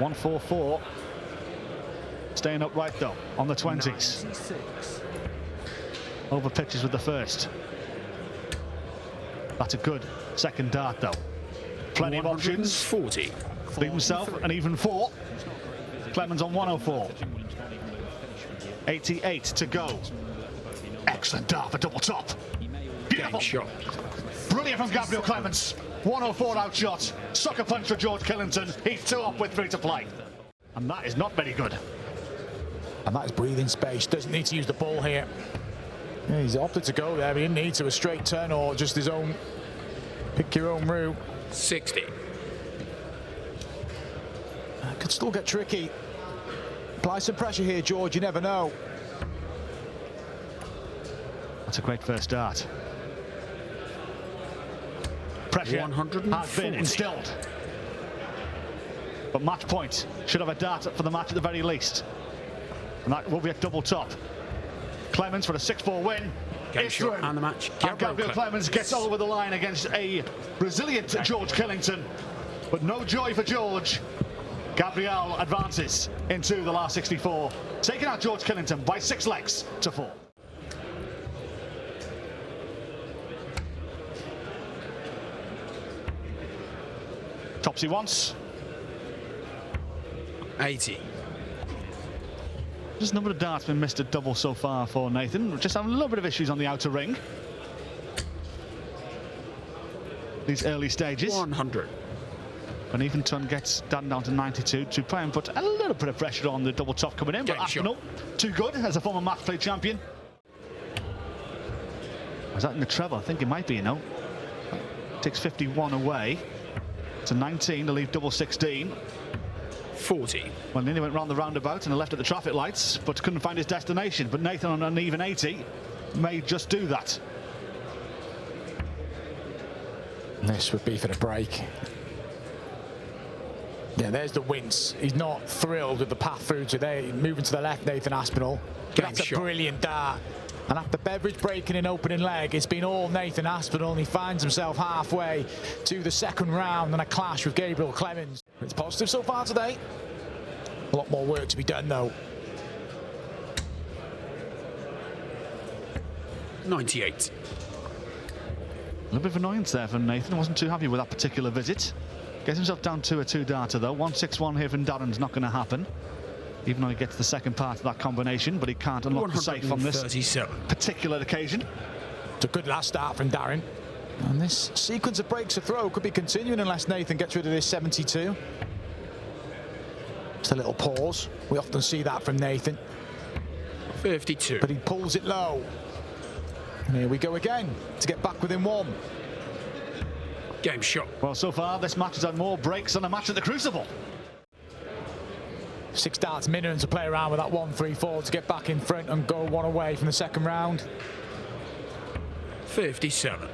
1-4-4. Staying upright though, on the 20s. 96. Over pitches with the first. That's a good second dart though. Plenty of options. 40. Leave himself an even 4. Clemens on 104. 88 to go. Excellent dart for double top. Beautiful Shot. Brilliant from Gabriel Clemens. 104 outshot. Sucker punch for George Kellington. He's 2 up with 3 to play. And that is not very good. And that is breathing space. Doesn't need to use the ball here. Yeah, he's opted to go there. He didn't need to a straight turn or just his own. Pick your own route. 60. Could still get tricky. Apply some pressure here, George. You never know. That's a great first start. Pressure has been instilled. But match point. Should have a dart for the match at the very least. And that will be a double top. Clemens for a 6-4 win. Game shot and the match. And Gabriel Clemens gets over the line against a resilient George Kellington. But no joy for George. Gabriel advances into the last 64, taking out George Kellington by 6 legs to 4. Topsy once. 80. Just a number of darts been missed at double so far for Nathan. Just having a little bit of issues on the outer ring. These early stages. 100. And even Ton gets down to 92 to try and put a little bit of pressure on the double top coming in. But Asmal, too good as a former match play champion. Was that in the treble? I think it might be, you know. Takes 51 away to 19 to leave double 16. 40. Well, nearly went round the roundabout and left at the traffic lights, but couldn't find his destination. But Nathan on an even 80 may just do that. This would be for the break. Yeah, there's the wince. He's not thrilled with the path through today. Moving to the left, Nathan Aspinall. That's a brilliant dart. And after Beveridge breaking in opening leg, it's been all Nathan Aspinall, and he finds himself halfway to the second round and a clash with Gabriel Clemens. It's positive so far today. A lot more work to be done, though. 98. A little bit of annoyance there from Nathan. Wasn't too happy with that particular visit. Gets himself down to a 2-darter though. 161 here from Darren's not going to happen. Even though he gets the second part of that combination, but he can't unlock the safe on this particular occasion. It's a good last start from Darren. And this sequence of breaks a throw could be continuing unless Nathan gets rid of this 72. Just a little pause. We often see that from Nathan. 52. But he pulls it low. And here we go again to get back within 1. Game shot. Well, so far this match has had more breaks than a match at the Crucible. 6 darts minimum to play around with that 1-3-4 to get back in front and go 1 away from the second round. 57.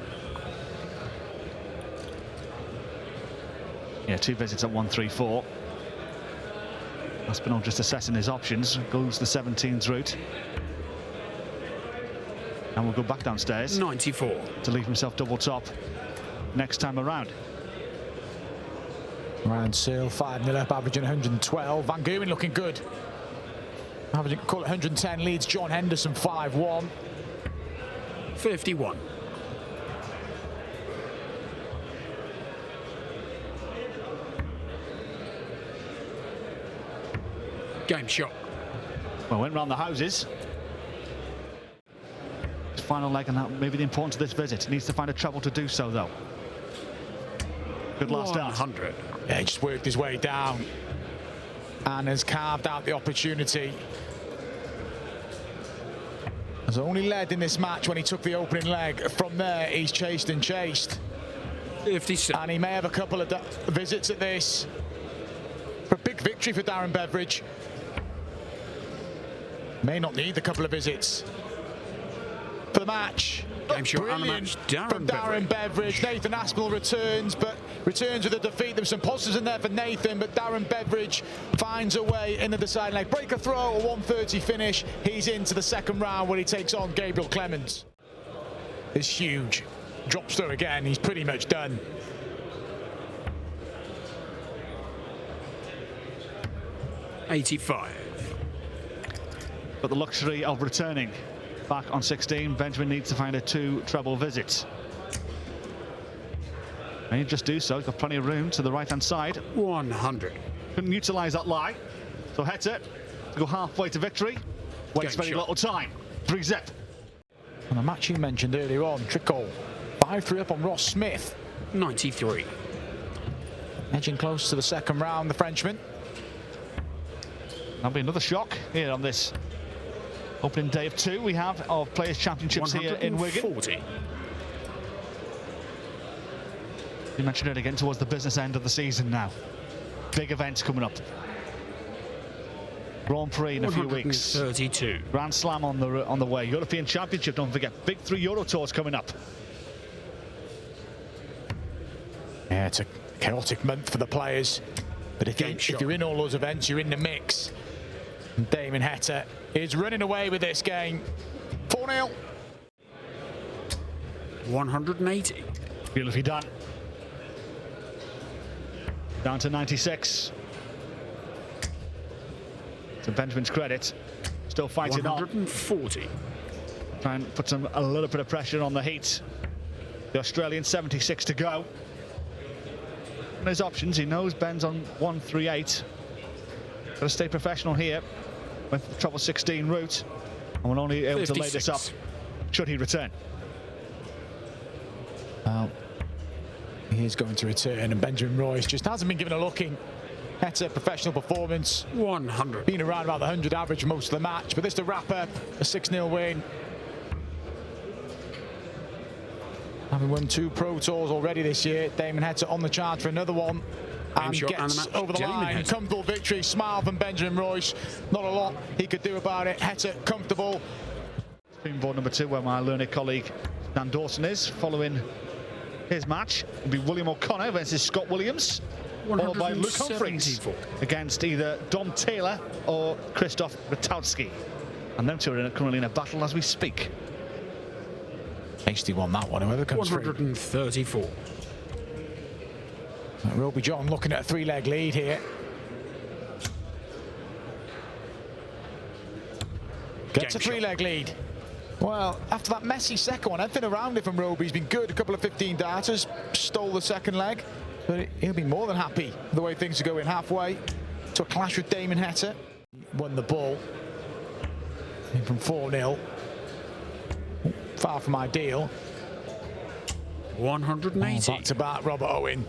Yeah, 2 visits at 1-3-4. Aspinall just assessing his options. Goes the 17s route. And we'll go back downstairs. 94. To leave himself double top next time around. Ryan Searle 5-0 up, averaging 112. Van Gerwen looking good. Averaging, call it 110, leads John Henderson 5-1. 51. Game shot. Well, went round the houses. His final leg, and that may be the importance of this visit. He needs to find a treble to do so, though. Good last start. 100. Yeah, he just worked his way down and has carved out the opportunity. Has only led in this match when he took the opening leg. From there, he's chased and chased. 57. And he may have a couple of visits at this. For a big victory for Darren Beveridge. May not need a couple of visits for the match. Game shot and the match. From Darren Beveridge. Nathan Aspinall returns, but returns with a defeat. There's some positives in there for Nathan, but Darren Beveridge finds a way in the deciding leg. Break a throw, a 130 finish. He's into the second round where he takes on Gabriel Clemens. It's huge. Drops through again. He's pretty much done. 85. Got the luxury of returning back on 16. Benjamin needs to find a 2 treble visit. And he'll just do so. He's got plenty of room to the right-hand side. 100. Couldn't utilise that lie. So heads it to go halfway to victory. Waits very little time. 3-zip. And the match you mentioned earlier on, Trickle. 5-3 up on Ross Smith. 93. Edging close to the second round, the Frenchman. That'll be another shock here on this opening day of 2 we have of Players' Championships here in Wigan. 140. You mentioned it again towards the business end of the season now. Big events coming up. Grand Prix in a few weeks. 132. Grand Slam on the way. European Championship, don't forget. Big 3 Euro Tours coming up. Yeah, it's a chaotic month for the players. But if you're in all those events, you're in the mix. And Damon Heta is running away with this game. 4-0. 180. Beautifully done. Down to 96. To Benjamin's credit, still fighting 140. on. Try and put a little bit of pressure on the heat. The Australian, 76 to go. And his options, he knows Ben's on 138. Got to stay professional here. Went for the treble 16 route, and will only be able 56. to lay this up should he return. Well, he is going to return, and Benjamin Royce just hasn't been given a look in. That's a professional performance. 100. Been around about the 100 average most of the match, but this to wrap up a 6-0 win. Having won 2 Pro Tours already this year, Damon Heta on the charge for another one. And gets over the line. Comfortable victory. Smile from Benjamin Royce. Not a lot he could do about it. Heta comfortable. Team board number 2, where my Llernie colleague Dan Dawson is, following his match. Will be William O'Connor versus Scott Williams, followed by Luke Humphries against either Dom Taylor or Krzysztof Ratowski. And them 2 are currently in a battle as we speak. Hasty won that one, whoever comes 134. through. Roby John looking at a 3-leg lead here. Gets a 3-leg lead. Well, after that messy second one, everything around it from Roby has been good. A couple of 15 darters, stole the second leg. But he'll be more than happy with the way things are going. Halfway to a clash with Damon Heta. Won the ball. In from 4-0. Far from ideal. 180. Back to back, Robert Owen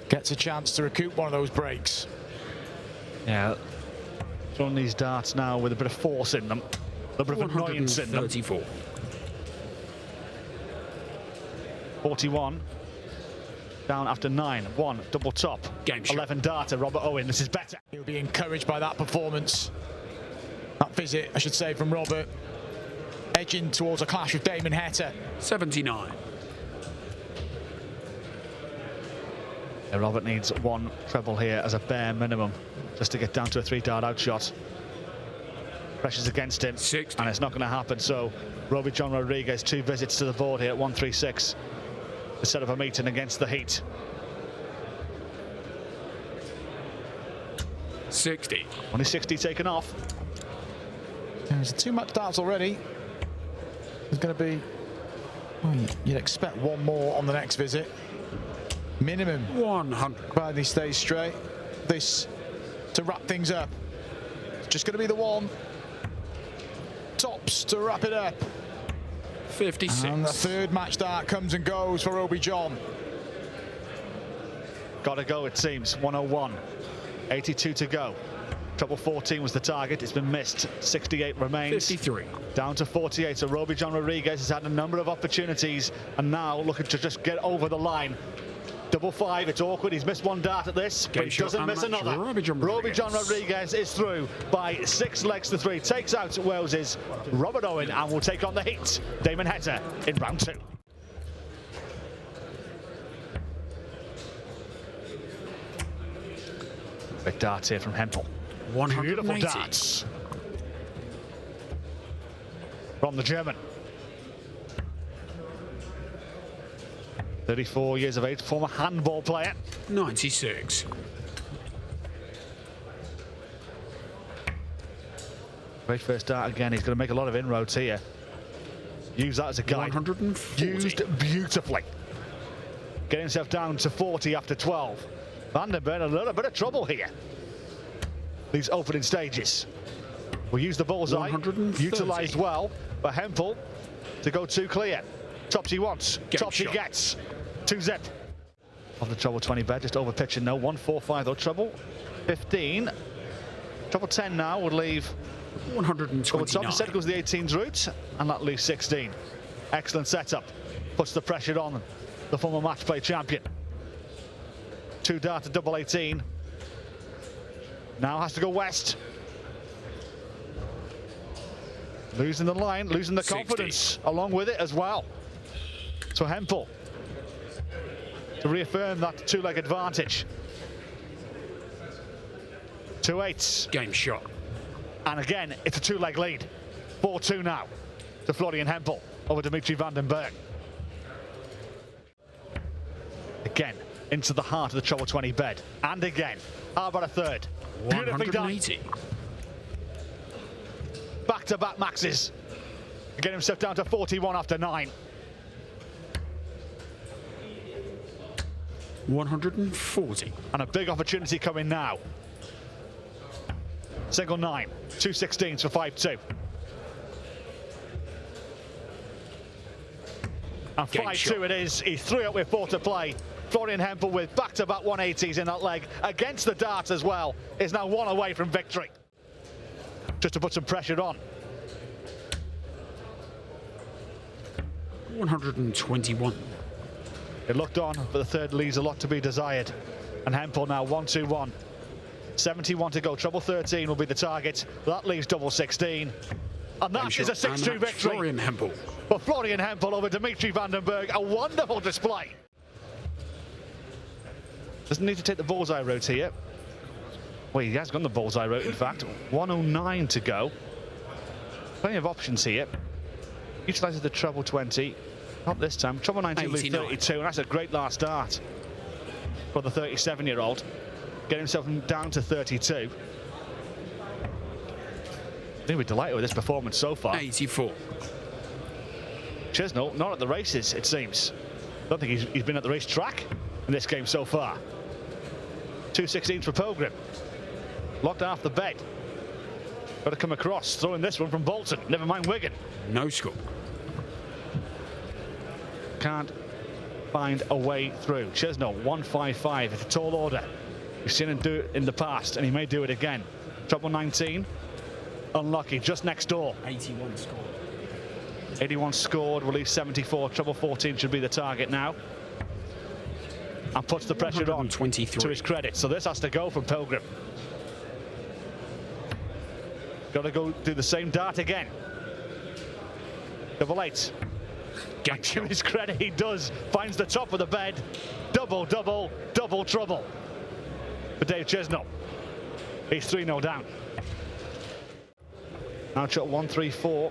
gets a chance to recoup one of those breaks. Yeah, throwing these darts now with a bit of force in them, a bit of annoyance in them. 134. 41. Down after 9. 1 double top. Game shot. 11 darter. Robert Owen. This is better. He'll be encouraged by that performance. That visit, I should say, from Robert. Edging towards a clash with Damon Heta. 79. Yeah, Robert needs 1 treble here as a bare minimum just to get down to a 3-dart outshot. Pressure's against him, 60. and it's not going to happen. So Roby John Rodriguez, 2 visits to the board here at 136 to set up a meeting against the heat. 60. Only 60 taken off. There's too much darts already. There's going to be, well, you'd expect 1 more on the next visit. Minimum. 100. Provided he stays straight. This to wrap things up. It's just going to be the 1. Tops to wrap it up. 56. And the 3rd match dart comes and goes for Roby John. Gotta go, it seems. 101. 82 to go. Treble 14 was the target. It's been missed. 68 remains. 53. Down to 48. So Roby John Rodriguez has had a number of opportunities and now looking to just get over the line. Double 5, it's awkward. He's missed 1 dart at this, but he doesn't miss another. Roby John Rodriguez is through by 6 legs to 3. Takes out Wales's Robert Owen and will take on the heat. Damon Heta in round 2. Big darts here from Hemple. 180. Beautiful darts from the German. 34 years of age, former handball player. 96. Great first start again. He's going to make a lot of inroads here. Use that as a guide. 140. Used beautifully. Getting himself down to 40 after 12. Vandenberg in a little bit of trouble here. These opening stages. We'll use the bullseye. Utilised well by Hemple to go too clear. Tops he wants. Tops he gets. 2-zip. Of the treble 20 bed, just over pitching now. 145 though. Treble 15. Treble 10 now would leave 129. Instead goes the 18's route, and that leaves 16. Excellent setup. Puts the pressure on the former match play champion. 2 dart to double 18. Now has to go west. Losing the line, losing the 60. confidence along with it as well. So Hemple to reaffirm that 2-leg advantage. 2-8s. Game shot. And again, it's a 2-leg lead. 4-2 now to Florian Hemple over Dimitri Vandenberg. Again, into the heart of the treble 20 bed. And again, how about a third? Beautifully done. 180. Back-to-back maxes. Get himself down to 41 after 9. 140. And a big opportunity coming now. Single 9, 2 16s for 5-2. And 5-2 it is. He's 3 up with 4 to play. Florian Hemple with back-to-back 180s in that leg against the darts as well is now 1 away from victory. Just to put some pressure on. 121. It looked on, but the third leaves a lot to be desired. And Hemple now 1-2-1. 71 to go. Treble 13 will be the target. That leaves double 16. And that is a 6-2 victory. Florian Hemple. For Florian Hemple over Dimitri Vandenberg. A wonderful display. Doesn't need to take the bullseye route here. Well, he has gone the bullseye route, in fact. 109 to go. Plenty of options here. Utilises the treble 20. Not this time. Treble 19 leaves 32. And that's a great last start for the 37-year-old. Get himself down to 32. I think we're delighted with this performance so far. 84. Chisnall, not at the races, it seems. Don't think he's been at the racetrack in this game so far. 2 16s for Pilgrim. Locked off the bed. Got to come across, throwing this one from Bolton. Never mind Wigan. No score. Can't find a way through. Chisnall, 155. It's a tall order. We've seen him do it in the past, and he may do it again. Treble 19. Unlucky, just next door. 81 scored. 81 scored, will leave 74. Treble 14 should be the target now. And puts the pressure on to his credit. So this has to go from Pilgrim. Got to go do the same dart again. Double 8. And to his credit, he does. Finds the top of the bed. Double, double, double trouble for Dave Chisnall. He's 3-0 down. Now shot 1-3-4.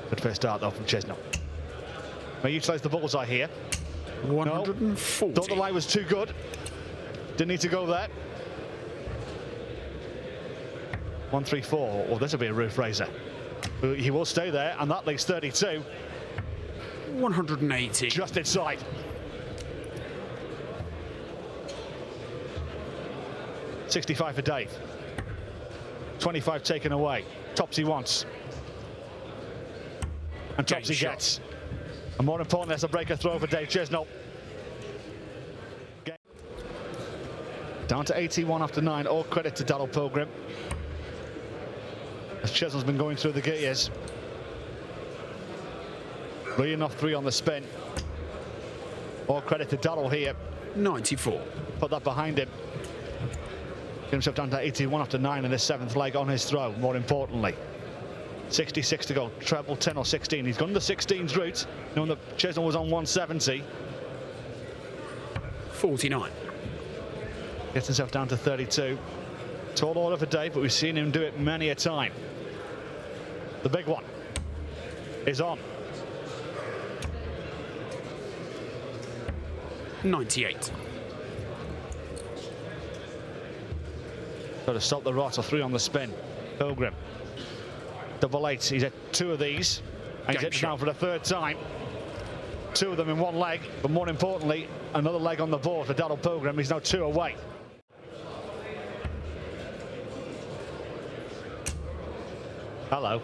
Good first start though from Chisnall. May utilise the bullseye here. 140. No, thought the line was too good. Didn't need to go there. 1-3-4. Oh, this will be a roof raiser. He will stay there, and that leaves 32. 180. Just inside. $65 for Dave. 25 taken away. Tops he wants. And tops he gets. And more importantly, that's a breaker throw for Dave Chisnall. Down to 81 after 9. All credit to Darrell Pilgrim, as Chisnall's been going through the gears. Leading off 3 on the spin. All credit to Darrell here. 94. Put that behind him. Get himself down to 81 after 9 in this 7th leg on his throw, more importantly. 66 to go, treble 10 or 16. He's gone the 16's route, knowing that Chisnall was on 170. 49. Gets himself down to 32. Tall order for Dave, but we've seen him do it many a time. The big one is on. 98. Got to stop the rot, or 3 on the spin. Pilgrim. Double 8. He's at 2 of these. And he's hit now for the 3rd time. 2 of them in 1 leg, but more importantly, another leg on the board for Darren Pilgrim. He's now 2 away. Hello.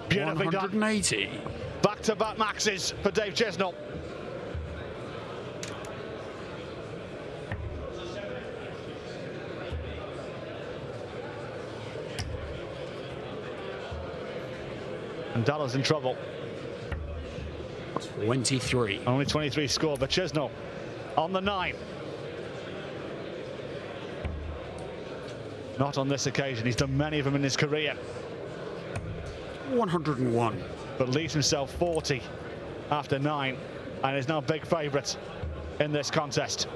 Beautifully done. 180. Back-to-back maxes for Dave Chisnall. And Darren's in trouble. 23. Only 23 scored, but Chisnall on the 9. Not on this occasion. He's done many of them in his career. 101. But leaves himself 40 after 9 and is now big favourite in this contest.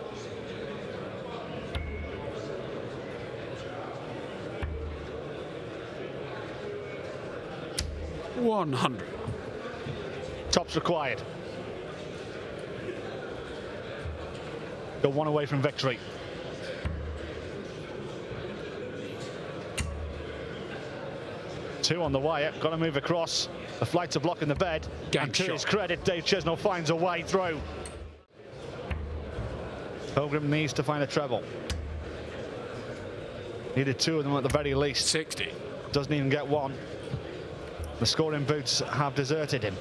$100. Tops required. Go 1 away from victory. Two on the wire, got to move across. The flights are blocking the bed. And to his credit, Dave Chisnall finds a way through. Pilgrim needs to find a treble. Needed 2 of them at the very least. 60. Doesn't even get 1. The scoring boots have deserted him.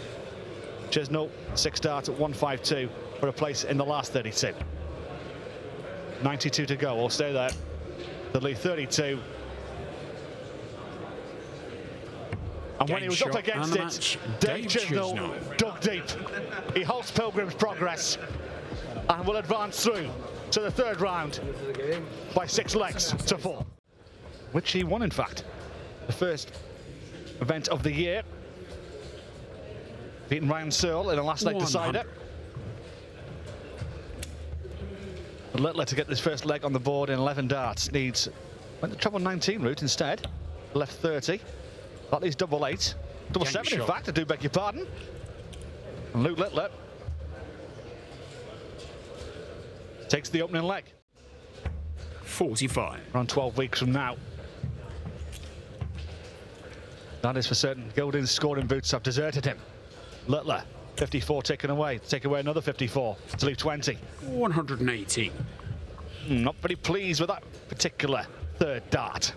Chisnall, 6 starts at 152 for a place in the last 32. 92 to go, we'll stay there. The lead 32. And when he was up against it, Dave Chisnall dug deep. He halts Pilgrim's progress and will advance through to the 3rd round by 6 legs to 4. Which he won, in fact. The first event of the year. Beating Ryan Searle in a last leg decider. Llernie to get this first leg on the board in 11 darts needs, went the treble 19 route instead. Left 30. That leaves double 8. Double 7 in fact, I do beg your pardon. And Lukeller takes the opening leg. 45. Around 12 weeks from now. That is for certain. Gilding's scoring boots have deserted him. Llernie, 54 taken away. Take away another 54 to leave 20. 180. Not very pleased with that particular 3rd dart.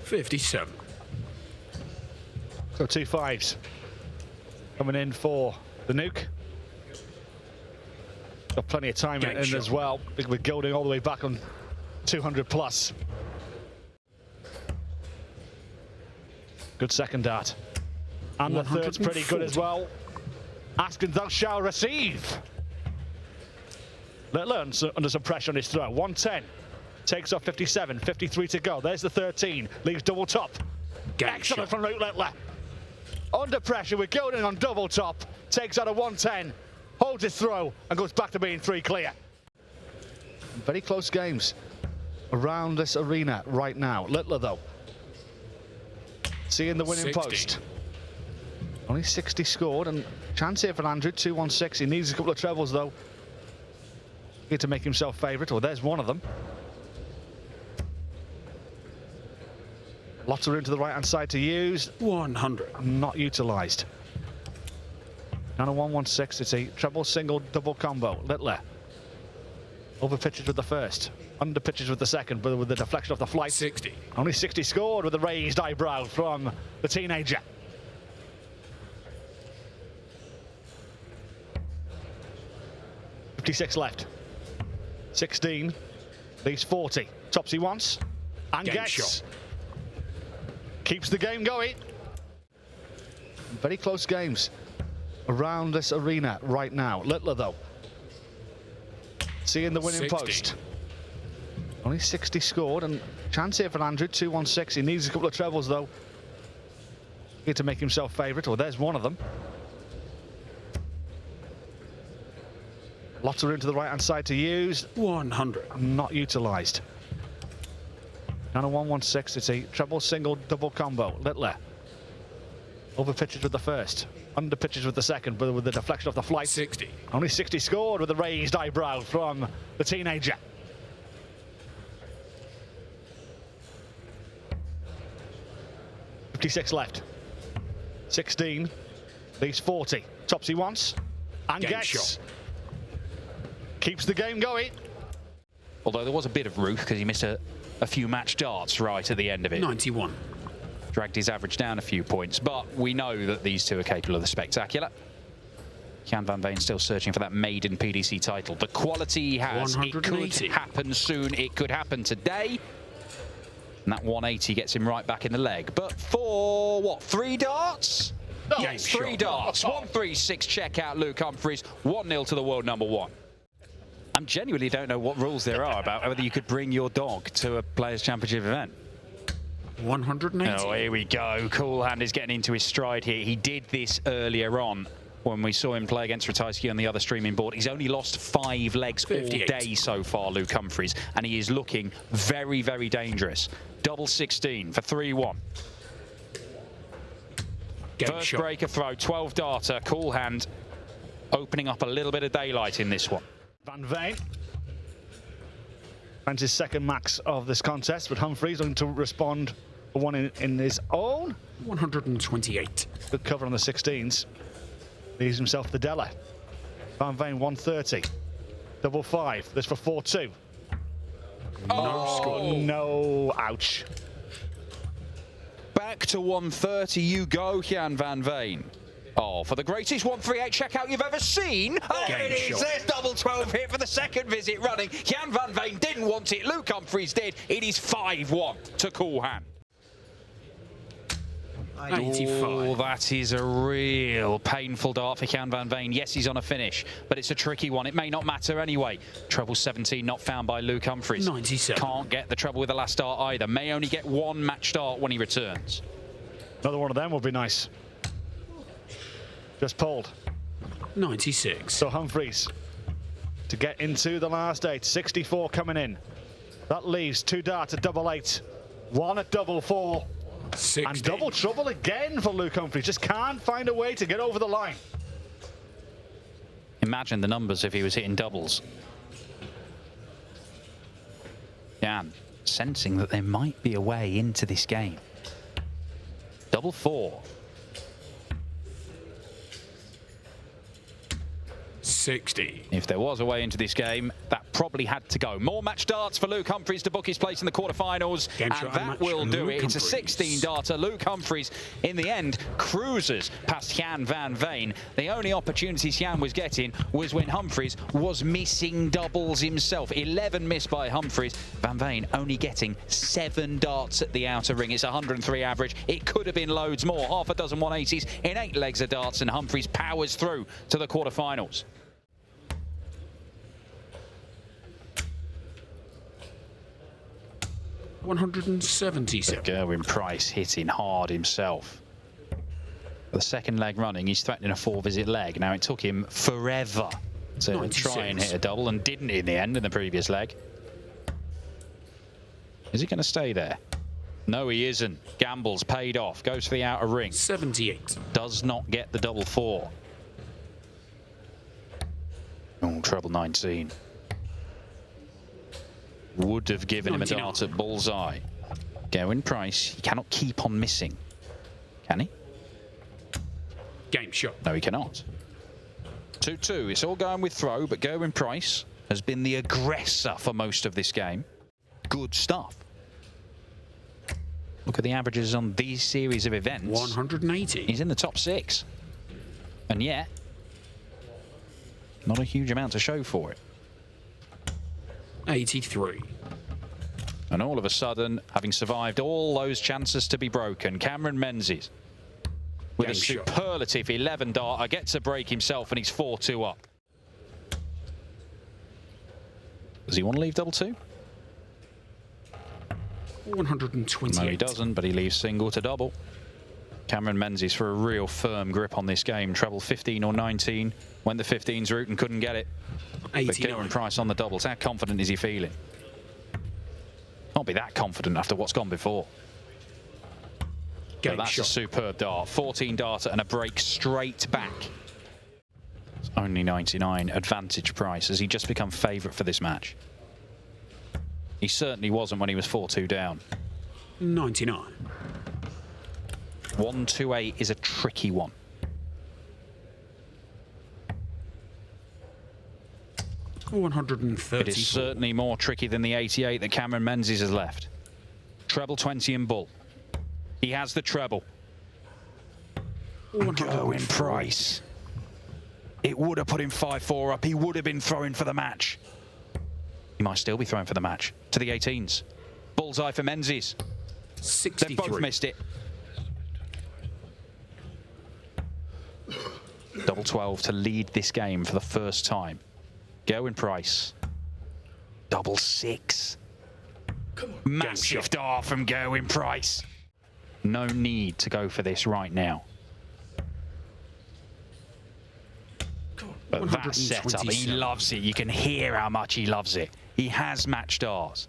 $57. So 2 5s coming in for the nuke. Got plenty of time in as well, with Gilding all the way back on 200 plus. Good second dart. And the 3rd's pretty good as well. Asking thou shalt receive. Llernie under some pressure on his throw. 110. Takes off 57, 53 to go. There's the 13, leaves double top. Excellent from Lukeller. Under pressure with Gilding on double top. Takes out a 110, holds his throw and goes back to being 3 clear. Very close games around this arena right now. Lukeller though, seeing the winning 60. post. Only 60 scored and chance here for Andrew, 216. He needs a couple of trebles though. Here to make himself favourite, or there's one of them. Lots of room to the right-hand side to use. 100. Not utilised. Now a 116. It's a treble, single, double combo. Lukeller over pitches with the first, under pitches with the second, but with the deflection off the flight. 60. Only 60 scored with a raised eyebrow from the teenager. $56 left. 16. Leaves 40. Tops he wants. And gets. Keeps the game going. Very close games around this arena right now. Lukeller though, seeing the winning 60. post. Only 60 scored and chance here for Andrew, 216. He needs a couple of trebles though. Here to make himself favourite, or there's one of them. Lots of room to the right-hand side to use. 100. Not utilised. Now a 116. It's a treble, single, double combo. Lukeller over pitches with the first, under pitches with the second, but with the deflection of the flight. 60. Only 60 scored with a raised eyebrow from the teenager. .56 left. 16. Leaves 40. Topsy once. And Game gets. shot. Keeps the game going. Although there was a bit of roof because he missed a few match darts right at the end of it. 91. Dragged his average down a few points, but we know that these two are capable of the spectacular. Jan van Veen still searching for that maiden PDC title. The quality he has, it could happen soon, it could happen today. And that 180 gets him right back in the leg. But for, what, 3 darts? Yes, 3 darts. 136 check out Luke Humphries. 1-0 to the world number 1. I genuinely don't know what rules there are about whether you could bring your dog to a Players' Championship event. 180. Oh, here we go. Cool Hand is getting into his stride here. He did this earlier on when we saw him play against Ratajski on the other streaming board. He's only lost 5 legs 58 all day so far, Luke Humphries, and he is looking very, very dangerous. Double 16 for 3-1. First breaker throw, 12 darter, Cool Hand opening up a little bit of daylight in this one. Van Veen finds his second max of this contest, but Humphries looking to respond for one in his own. 128. Good cover on the 16s. Leaves himself the Della. Van Veen 130. Double 5. This for 4-2. No score. No. Ouch. Back to 130 you go, Jan van Veen. Oh, for the greatest 138 checkout you've ever seen. Oh, there it is. There's double 12 hit for the second visit running. Jan van Veen didn't want it. Luke Humphries did. It is 5-1 to Cool Hand. 85. Oh, that is a real painful dart for Jan van Veen. Yes, he's on a finish, but it's a tricky one. It may not matter anyway. Treble 17 not found by Luke Humphries. 97. Can't get the treble with the last dart either. May only get 1 match dart when he returns. Another one of them would be nice. Just pulled. 96. So Humphries to get into the last 8. 64 coming in. That leaves 2 darts at double 8. 1 at double 4. 60. And double trouble again for Luke Humphries. Just can't find a way to get over the line. Imagine the numbers if he was hitting doubles. Jan sensing that there might be a way into this game. Double 4. 60. If there was a way into this game, that probably had to go. More match darts for Luke Humphries to book his place in the quarterfinals, and that will do it. It's a 16-darter. Luke Humphries, in the end, cruises past Jan van Veen. The only opportunities Jan was getting was when Humphries was missing doubles himself. 11 missed by Humphries. Van Veen only getting 7 darts at the outer ring. It's 103 average. It could have been loads more. Half a dozen 180s in 8 legs of darts, and Humphries powers through to the quarterfinals. 177. Gerwin Price hitting hard himself. The second leg running, he's threatening a 4-visit leg. Now, it took him forever to 96. Try and hit a double, and didn't in the end in the previous leg. Is he going to stay there? No, he isn't. Gambles paid off. Goes for the outer ring. 78. Does not get the double 4. Oh, treble 19. Would have given 99. Him a dart at bullseye. Gerwin Price, he cannot keep on missing. Can he? Game shot. No, he cannot. 2-2. It's all going with throw, but Gerwin Price has been the aggressor for most of this game. Good stuff. Look at the averages on these series of events. 180. He's in the top 6. And yet, not a huge amount to show for it. 83. And all of a sudden, having survived all those chances to be broken, Cameron Menzies with a superlative 11-darter gets a break himself, and he's 4-2 up. Does he want to leave double 2? 128. No, he doesn't, but he leaves single to double. Cameron Menzies for a real firm grip on this game. Treble 15 or 19, went the 15s route and couldn't get it. 89. But Gerwin Price on the doubles. How confident is he feeling? Can't be that confident after what's gone before. So that's a superb dart. 14 darter and a break straight back. It's only 99 advantage price. Has he just become favourite for this match? He certainly wasn't when he was 4-2 down. 99. 128 is a tricky one. $130. It is certainly more tricky than the 88 that Cameron Mendes has left. Treble 20 in bull. He has the treble. Go in price. It would have put him 5-4 up. He would have been throwing for the match. He might still be throwing for the match. To the 18s. Bullseye for Mendes. 63. They've both missed it. Double 12 to lead this game for the first time. Go in price. Double 6. Massive dart from Go in price. No need to go for this right now. But that setup, he loves it. You can hear how much he loves it. He has matched ours.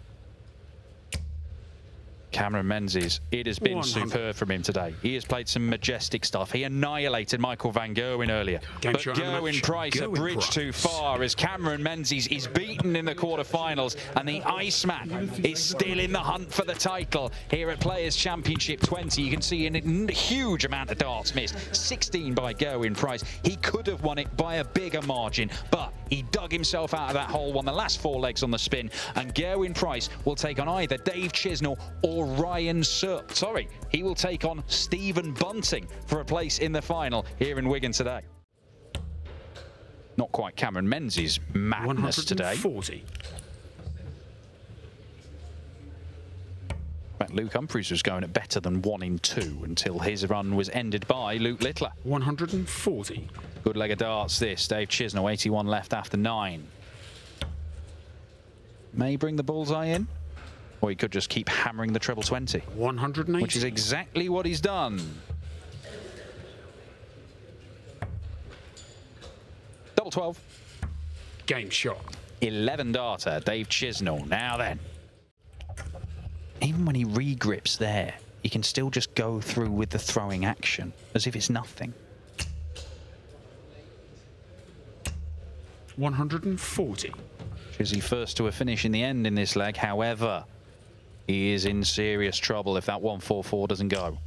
Cameron Mendes, it has been superb from him today. He has played some majestic stuff. He annihilated Michael van Gerwen earlier. But Go in price, a bridge too far as Cameron Mendes is beaten in the quarterfinals, and the Iceman is still in the hunt for the title here at Players Championship 20. You can see a huge amount of darts missed. 16 by Go in price. He could have won it by a bigger margin, but he dug himself out of that hole, won the last 4 legs on the spin, and Go in price will take on either Dave Chisnall or Ryan Searle. Sorry, he will take on Stephen Bunting for a place in the final here in Wigan today. Not quite Cameron Mendes' madness today. 140. In fact, Luke Humphries was going at better than 1 in 2 until his run was ended by Lukeller. 140. Good leg of darts this. Dave Chisnall, 81 left after 9. May bring the bullseye in. Or he could just keep hammering the treble 20. 180. Which is exactly what he's done. Double 12. Game shot. 11 darter, Dave Chisnall. Now then. Even when he regrips there, he can still just go through with the throwing action, as if it's nothing. 140. Chizzy first to a finish in the end in this leg, however, he is in serious trouble if that 144 doesn't go.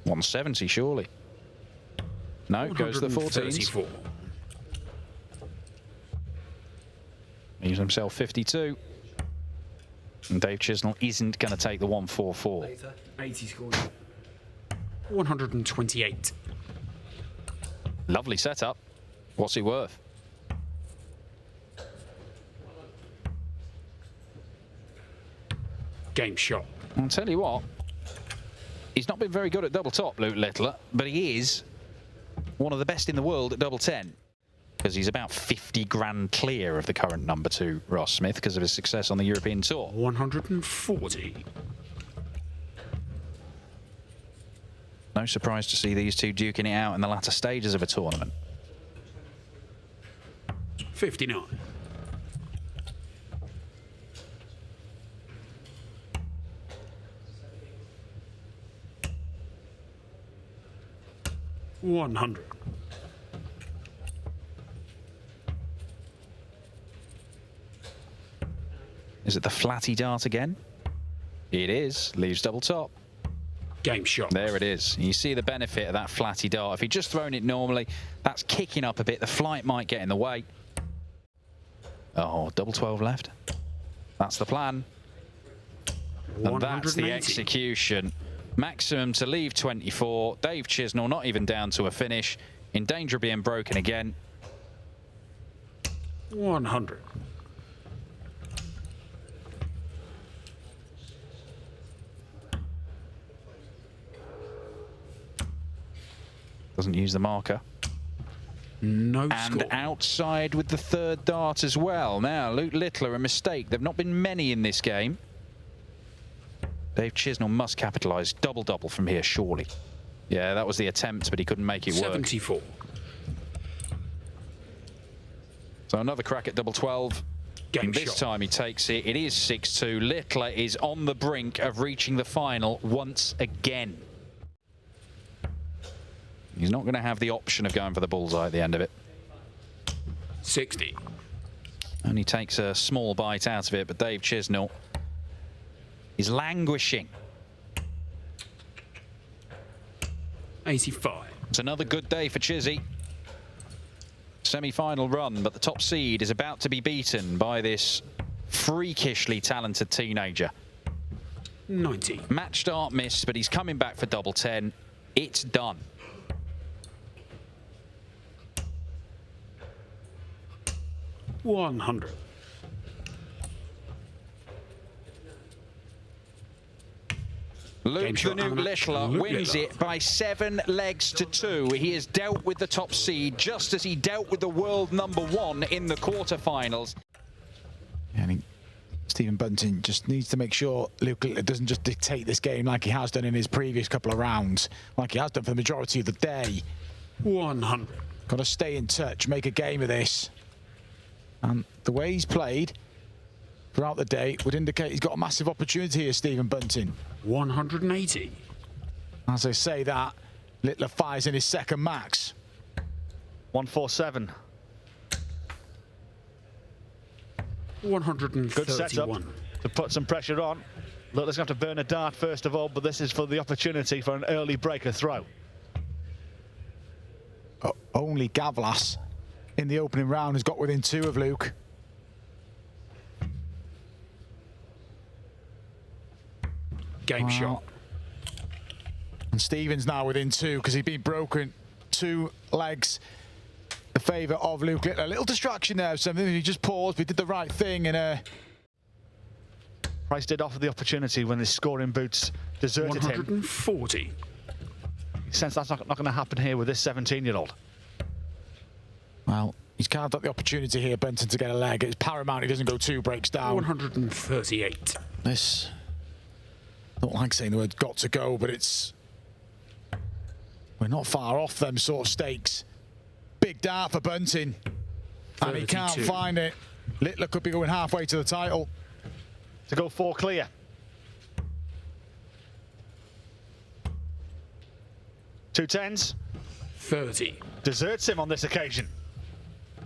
170 surely. No, goes to the 14s. He's himself 52. And Dave Chisnall isn't going to take the 144. 80 scored. 128. Lovely setup. What's he worth? Game shot. I'll tell you what, he's not been very good at double top, Lukeller, but he is one of the best in the world at double 10. Because he's about 50 grand clear of the current number 2, Ross Smith, because of his success on the European Tour. 140. No surprise to see these two duking it out in the latter stages of a tournament. 59. $100. Is it the flatty dart again? It is. Leaves double top. Game shot. There it is. You see the benefit of that flatty dart. If he'd just thrown it normally, that's kicking up a bit. The flight might get in the way. Oh, double 12 left. That's the plan. And that's the execution. Maximum to leave 24. Dave Chisnall not even down to a finish. In danger of being broken again. 100. Doesn't use the marker. No and score. Outside with the 3rd dart as well. Now, Lukeller, a mistake. There've not been many in this game. Dave Chisnall must capitalise. Double-double from here, surely. Yeah, that was the attempt, but he couldn't make it work. 74. So another crack at double 12. Game This shot. time he takes it. It is 6-2. Lukeller is on the brink of reaching the final once again. He's not going to have the option of going for the bullseye at the end of it. 60. Only takes a small bite out of it, but Dave Chisnall is languishing. 85. It's another good day for Chizzy. Semi-final run, but the top seed is about to be beaten by this freakishly talented teenager. 90. Match start missed, but he's coming back for double 10. It's done. $100. Luke the new Lukeller wins Lukeller. it by 7 legs to 2. He has dealt with the top seed just as he dealt with the world #1 in the quarterfinals. And Stephen Bunting just needs to make sure Lukeller doesn't just dictate this game like he has done in his previous couple of rounds, like he has done for the majority of the day. 100. Got to stay in touch, make a game of this. And the way he's played throughout the day would indicate he's got a massive opportunity here, Stephen Bunting. 180. As I say that, Lukeller fires in his second max. 147. 131. Good setup to put some pressure on. Lukler's going to have to burn a dart first of all, but this is for the opportunity for an early breaker throw. Only Gavlas in the opening round has got within 2 of Luke. Game shot. And Stephen's now within 2 because he's been broken 2 legs. The favour of Luke Lukeller. A little distraction there, something he just paused. We did the right thing and Price did offer the opportunity when his scoring boots deserted him. 140. He sensed that's not going to happen here with this 17-year-old. well, he's carved up the opportunity here, Bunting, to get a leg. It's paramount he doesn't go 2 breaks down. 138. This, not like saying the word got to go, but it's, we're not far off them sort of stakes. Big dart for Bunting, and he can't find it. Lukeller could be going halfway to the title. To go 4 clear. Two 10s. 30. Deserts him on this occasion.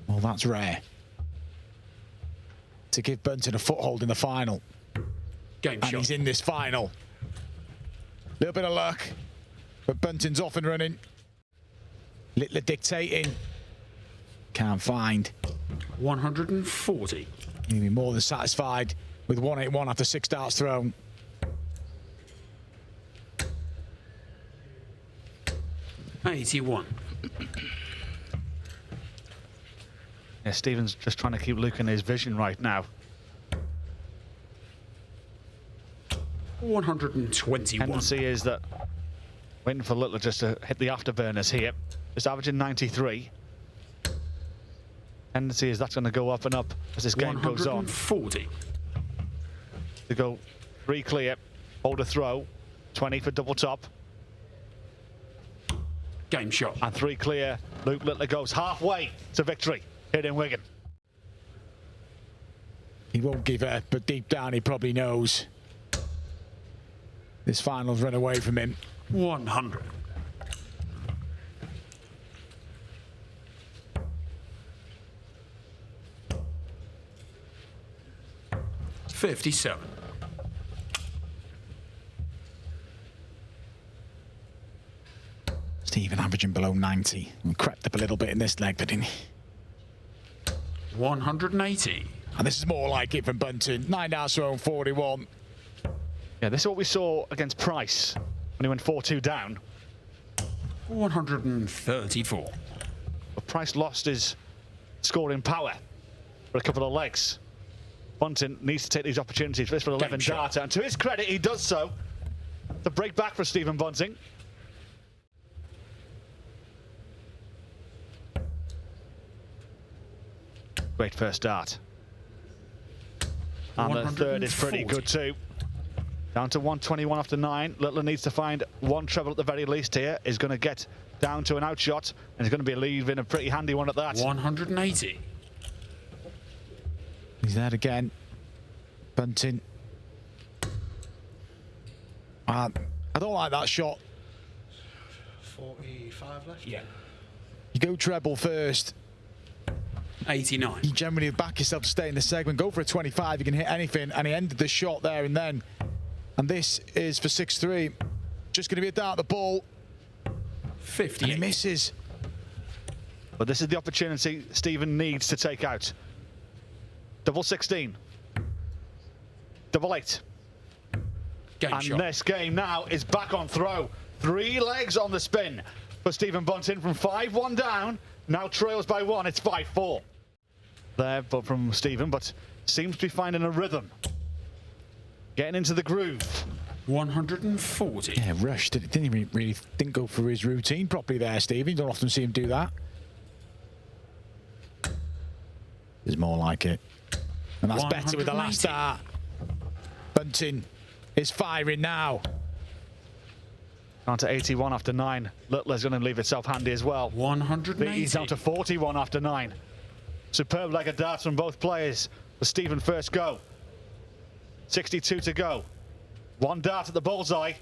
Well, that's rare. To give Bunting a foothold in the final. Game And shot. he's in this final. Little bit of luck, but Bunting's off and running. Lukeller dictating. Can't find. 140. He'll be more than satisfied with 181 after 6 darts thrown. $81. Yeah, Stephen's just trying to keep Luke in his vision right now. 121. Tendency is that waiting for Lukeller just to hit the afterburners here. Just averaging 93. Tendency is that's going to go up and up as this game goes on. 140. To go 3 clear, hold a throw, 20 for double top. Game shot. And 3 clear, Luke Lukeller goes halfway to victory here in Wigan. He won't give up, but deep down he probably knows this final's run away from him. 100. $57. Stephen averaging below 90 and crept up a little bit in this leg, didn't he? 180. And this is more like it from Bunting. 9 darts thrown, 41. Yeah, this is what we saw against Price when he went 4-2 down. 134. But Price lost his scoring power for a couple of legs. Bunting needs to take these opportunities for this for 11 darter, and to his credit, he does so. The break back for Stephen Bunting. Great first dart. And the third is pretty good too. Down to 121 after 9. Lukeller needs to find 1 treble at the very least here. Is going to get down to an outshot, and he's going to be leaving a pretty handy one at that. 180. He's there again. Bunting. I don't like that shot. 45 left? Yeah. You go treble first. 89. You generally back yourself to stay in the segment. Go for a 25. You can hit anything. And he ended the shot there and then. And this is for 6-3. Just going to be a dart the ball. 50. And he misses. But this is the opportunity Stephen needs to take out. Double 16. Double 8. Game and shot. This game now is back on throw. 3 legs on the spin for Stephen Bunting from 5-1 down. Now trails by 1. It's 5-4. There, but from Stephen, but seems to be finding a rhythm. Getting into the groove. 140. Yeah, rushed. Didn't go for his routine properly there, Stephen. You don't often see him do that. There's more like it. And that's better with the last dart. Bunting is firing now. Down to 81 after 9. Lutler's going to leave itself handy as well. 180. He's down to 41 after 9. Superb leg of darts from both players. The Stephen first go. 62 to go. 1 dart at the bullseye.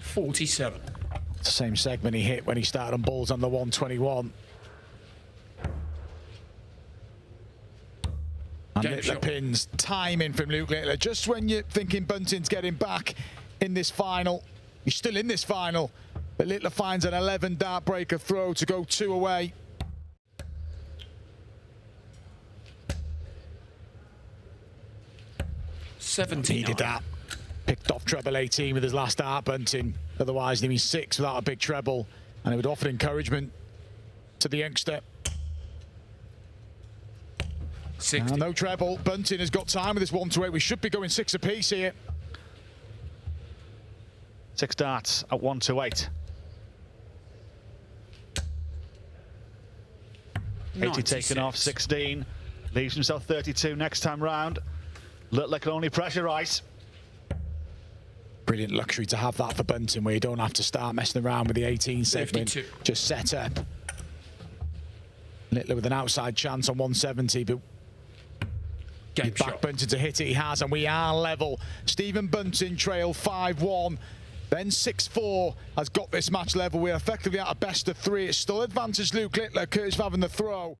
47. It's the same segment he hit when he started on balls on the 121. And Littler pins, timing from Luke Littler. Just when you're thinking Bunting's getting back in this final, he's still in this final, but Littler finds an 11 dart breaker throw to go 2 away. Needed that. Picked off treble 18 with his last dart, Bunting. Otherwise, he'd be 6 without a big treble, and it would offer encouragement to the youngster. 60. No treble. Bunting has got time with this 1-8. We should be going 6 apiece here. 6 darts at 1-8. 80 taken off, 16. Leaves himself 32 next time round. Littler can only pressurise. Brilliant luxury to have that for Bunting, where you don't have to start messing around with the 18 segment. 52. Just set up. Littler with an outside chance on 170, but Game back shot. Bunting to hit it, he has, and we are level. Stephen Bunting trail 5-1, then 6-4 has got this match level. We're effectively at a best of 3. It's still advantage Luke Littler, Curtis for having the throw.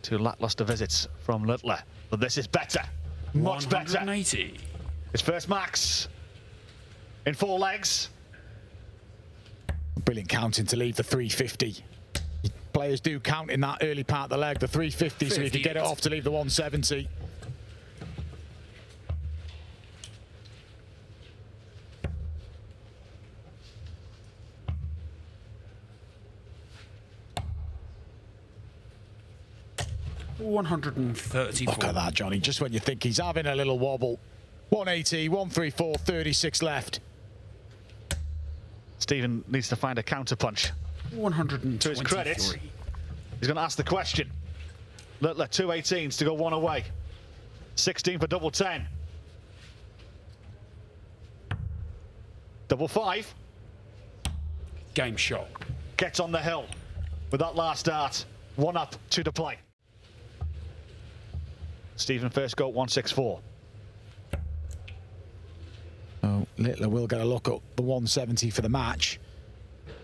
Two lackluster visits from Littler, but this is better, much better. 180. His first max in 4 legs. Brilliant counting to leave the 350. Players do count in that early part of the leg, the 350, so you can get it off to leave the 170. $134. Look at that, Johnny. Just when you think he's having a little wobble. 180, 134, 36 left. Stephen needs to find a counter punch. 123. To his credit, he's going to ask the question. Littler, 2 18s to go 1 away. 16 for double 10. Double 5. Game shot. Gets on the hill with that last dart. 1 up, 2 to play. Stephen first go 164. Oh, Littler will get a look at the 170 for the match.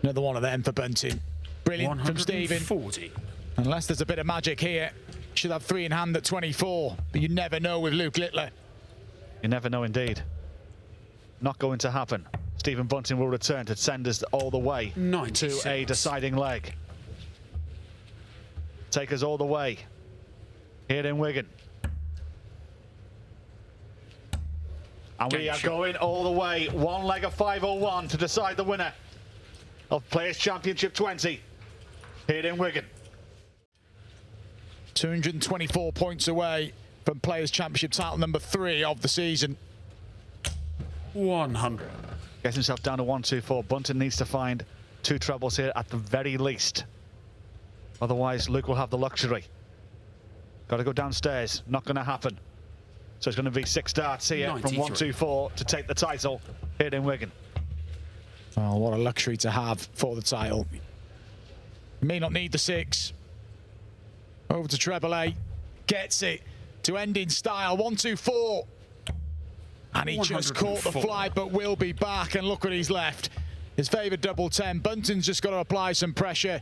Another one of them for Bunting. Brilliant from Stephen. 140. Unless there's a bit of magic here, should have 3 in hand at 24. But you never know with Luke Littler. You never know indeed. Not going to happen. Stephen Bunting will return to send us all the way 96. to a deciding leg. Take us all the way here in Wigan. And we are going all the way, 1 leg of 501 to decide the winner of Players' Championship 20 here in Wigan. 224 points away from Players' Championship title number 3 of the season. 100. Gets himself down to 124. Bunting needs to find 2 trebles here at the very least. Otherwise, Luke will have the luxury. Got to go downstairs. Not going to happen. So it's going to be 6 darts here 93. from 124 to take the title here in Wigan. Well, what a luxury to have for the title. May not need the 6. Over to treble 8. Gets it to end in style. 1, 2, 4. And he just caught the fly, but will be back. And look what he's left. His favourite double 10. Bunton's just got to apply some pressure,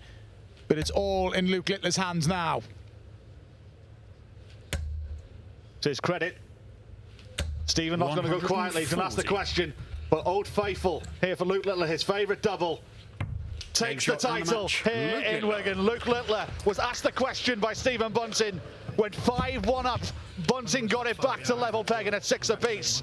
but it's all in Luke Littler's hands now. To his credit, Stephen not going to go quietly. He's going to ask the question. But Old Faithful here for Luke Littler, his favourite double. Takes the title here in Wigan. Luke Littler was asked the question by Stephen Bunton. Went 5-1 up. Bunton got it back to level pegging at 6 apiece.